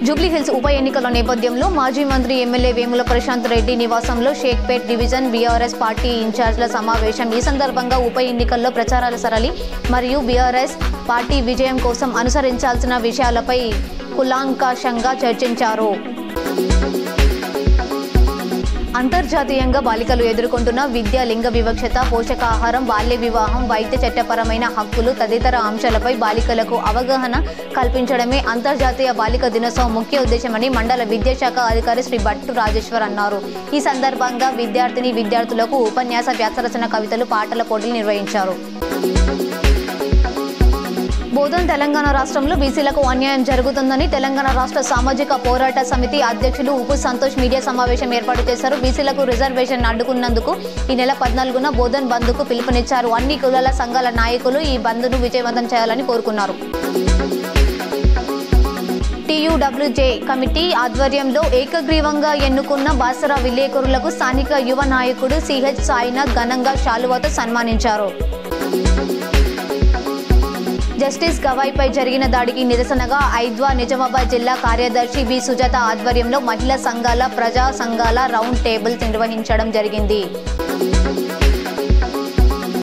జూబ్లీహిల్స్ ఉప ఎన్నికల నేపథ్యంలో మాజీ మంత్రి ఎమ్మెల్యే వేముల ప్రశాంత్ రెడ్డి నివాసంలో షేక్పేట్ డివిజన్ బీఆర్ఎస్ పార్టీ ఇన్ఛార్జ్ల సమావేశం. ఈ సందర్భంగా ఉప ఎన్నికల్లో ప్రచారాల సరళి మరియు బీఆర్ఎస్ పార్టీ విజయం కోసం అనుసరించాల్సిన విషయాలపై కూలంకషంగా చర్చించారు. అంతర్జాతీయంగా బాలికలు ఎదుర్కొంటున్న విద్య, లింగ వివక్షత, పోషకాహారం, బాల్య వివాహం, వైద్య చట్టపరమైన హక్కులు తదితర అంశాలపై బాలికలకు అవగాహన కల్పించడమే అంతర్జాతీయ బాలిక దినోత్సవం ముఖ్య ఉద్దేశమని మండల విద్యాశాఖ అధికారి శ్రీ భట్టు రాజేశ్వర్ అన్నారు. ఈ సందర్భంగా విద్యార్థులకు ఉపన్యాస, వ్యాసరచన, కవితలు, పాటల పోటీలు నిర్వహించారు. బోధన్ తెలంగాణ రాష్ట్రంలో బీసీలకు అన్యాయం జరుగుతుందని తెలంగాణ రాష్ట్ర సామాజిక పోరాట సమితి అధ్యక్షులు ఉప్పు సంతోష్ మీడియా సమావేశం ఏర్పాటు చేశారు. బీసీలకు రిజర్వేషన్ అడ్డుకున్నందుకు ఈ నెల 14న బోధన్ బంద్కు పిలుపునిచ్చారు. అన్ని కులాల సంఘాల నాయకులు ఈ బంద్ను విజయవంతం చేయాలని కోరుకున్నారు. టీయూడబ్ల్యూజే కమిటీ ఆధ్వర్యంలో ఏకగ్రీవంగా ఎన్నుకున్న బాసరా విలేకరులకు స్థానిక యువ నాయకుడు సిహెచ్ సాయినాథ్ ఘనంగా శాలువాతో సన్మానించారు. జస్టిస్ గవాయ్పై జరిగిన దాడికి నిరసనగా ఐద్వా నిజామాబాద్ జిల్లా కార్యదర్శి బి సుజాత ఆధ్వర్యంలో మహిళా సంఘాల, ప్రజా సంఘాల రౌండ్ టేబుల్ నిర్వహించడం జరిగింది.